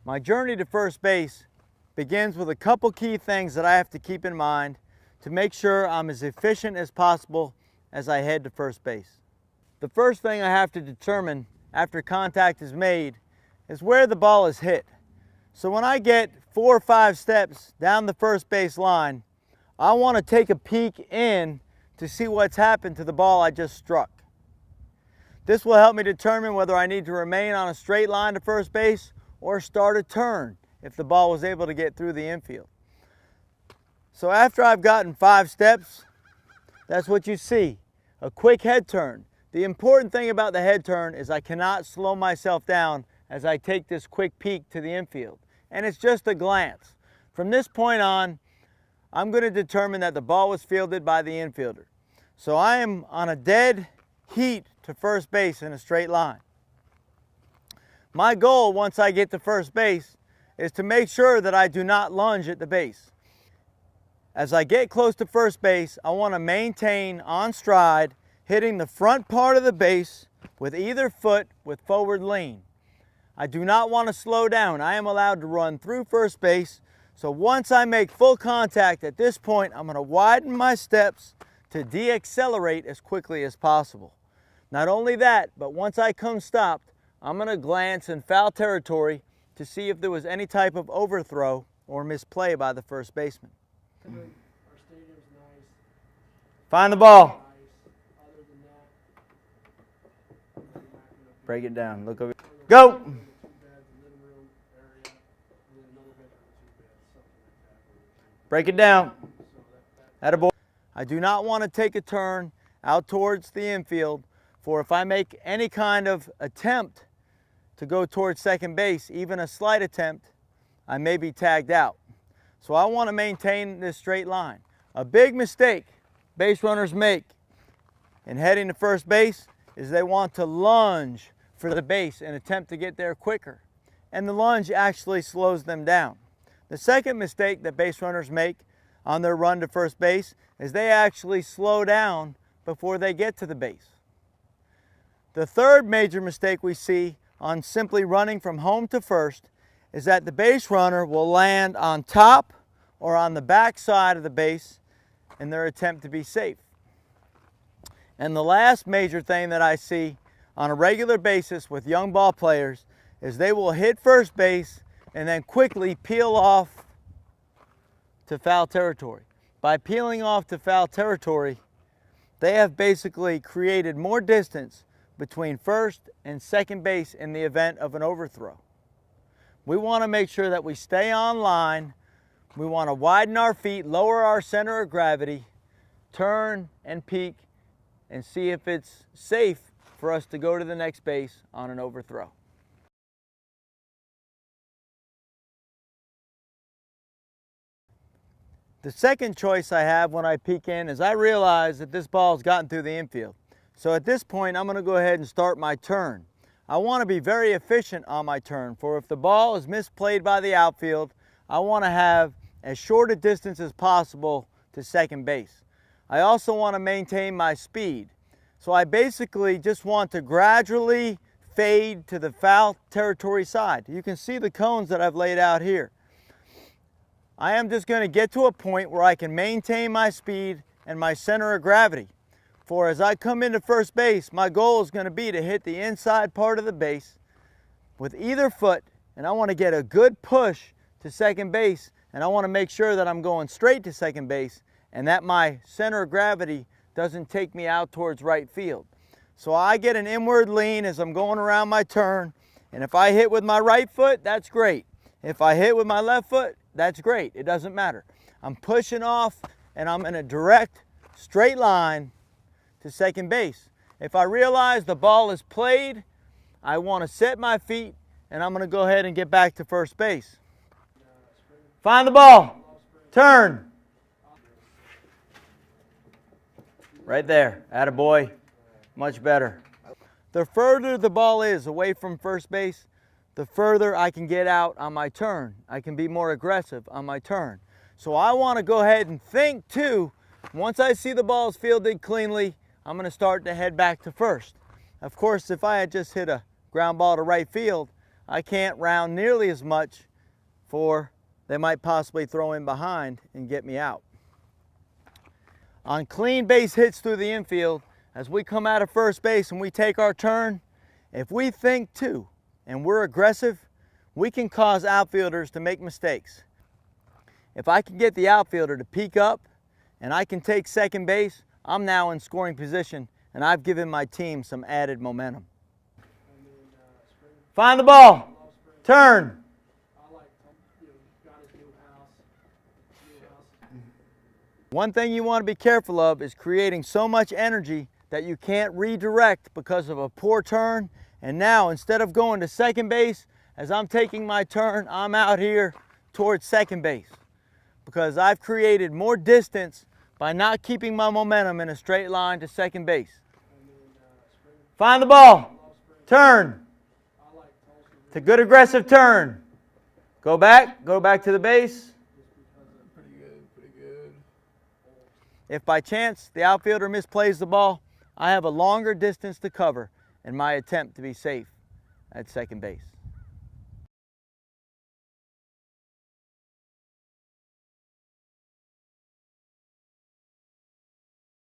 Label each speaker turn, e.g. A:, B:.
A: My journey to first base begins with a couple key things that I have to keep in mind to make sure I'm as efficient as possible as I head to first base. The first thing I have to determine after contact is made is where the ball is hit. So when I get 4 or 5 steps down the first base line, I want to take a peek in to see what's happened to the ball I just struck. This will help me determine whether I need to remain on a straight line to first base or start a turn if the ball was able to get through the infield. So after I've gotten 5 steps, that's what you see, a quick head turn. The important thing about the head turn is I cannot slow myself down as I take this quick peek to the infield. And it's just a glance. From this point on, I'm going to determine that the ball was fielded by the infielder. So I am on a dead heat to first base in a straight line. My goal once I get to first base is to make sure that I do not lunge at the base. As I get close to first base, I want to maintain on stride, hitting the front part of the base with either foot with forward lean. I do not want to slow down. I am allowed to run through first base. So once I make full contact at this point, I'm going to widen my steps to de-accelerate as quickly as possible. Not only that, but once I come stopped, I'm going to glance in foul territory to see if there was any type of overthrow or misplay by the first baseman.
B: Our stadium's nice.
A: Find the ball.
B: Nice. Other than that,
A: Break it down. Look over. Go!
B: 2 beds, living room area, and then another bedroom, 2 beds, something like that.
A: Break it down.
B: So
A: Attaboy. I do not want to take a turn out towards the infield, for if I make any kind of attempt to go towards second base, even a slight attempt, I may be tagged out. So I want to maintain this straight line. A big mistake base runners make in heading to first base is they want to lunge for the base and attempt to get there quicker. And the lunge actually slows them down. The second mistake that base runners make on their run to first base is they actually slow down before they get to the base. The third major mistake we see on simply running from home to first is that the base runner will land on top or on the back side of the base in their attempt to be safe. And the last major thing that I see on a regular basis with young ball players is they will hit first base and then quickly peel off to foul territory. By peeling off to foul territory, they have basically created more distance between first and second base in the event of an overthrow. We want to make sure that we stay on line. We want to widen our feet, lower our center of gravity, turn and peek, and see if it's safe for us to go to the next base on an overthrow. The second choice I have when I peek in is I realize that this ball's gotten through the infield. So at this point, I'm going to go ahead and start my turn. I want to be very efficient on my turn, for if the ball is misplayed by the outfield, I want to have as short a distance as possible to second base. I also want to maintain my speed. So I basically just want to gradually fade to the foul territory side. You can see the cones that I've laid out here. I am just going to get to a point where I can maintain my speed and my center of gravity. For as I come into first base, my goal is going to be to hit the inside part of the base with either foot, and I want to get a good push to second base, and I want to make sure that I'm going straight to second base and that my center of gravity doesn't take me out towards right field. So I get an inward lean as I'm going around my turn, and if I hit with my right foot, that's great. If I hit with my left foot, that's great. It doesn't matter. I'm pushing off and I'm in a direct, straight line to second base. If I realize the ball is played, I want to set my feet and I'm going to go ahead and get back to first base. Find the ball. Turn. Right there. Attaboy. Much better. The further the ball is away from first base, the further I can get out on my turn. I can be more aggressive on my turn. So I want to go ahead and think too, once I see the ball is fielded cleanly, I'm going to start to head back to first. Of course, if I had just hit a ground ball to right field, I can't round nearly as much, for they might possibly throw in behind and get me out. On clean base hits through the infield, as we come out of first base and we take our turn, if we think too and we're aggressive, we can cause outfielders to make mistakes. If I can get the outfielder to peek up and I can take second base, I'm now in scoring position and I've given my team some added momentum. Find the ball. Turn.
B: I like, got his new house.
A: One thing you want to be careful of is creating so much energy that you can't redirect because of a poor turn. And now, instead of going to second base, as I'm taking my turn, I'm out here towards second base because I've created more distance by not keeping my momentum in a straight line to second base. Find the ball. Turn. It's a good aggressive turn. Go back to the base.
B: Pretty good.
A: If by chance the outfielder misplays the ball, I have a longer distance to cover in my attempt to be safe at second base.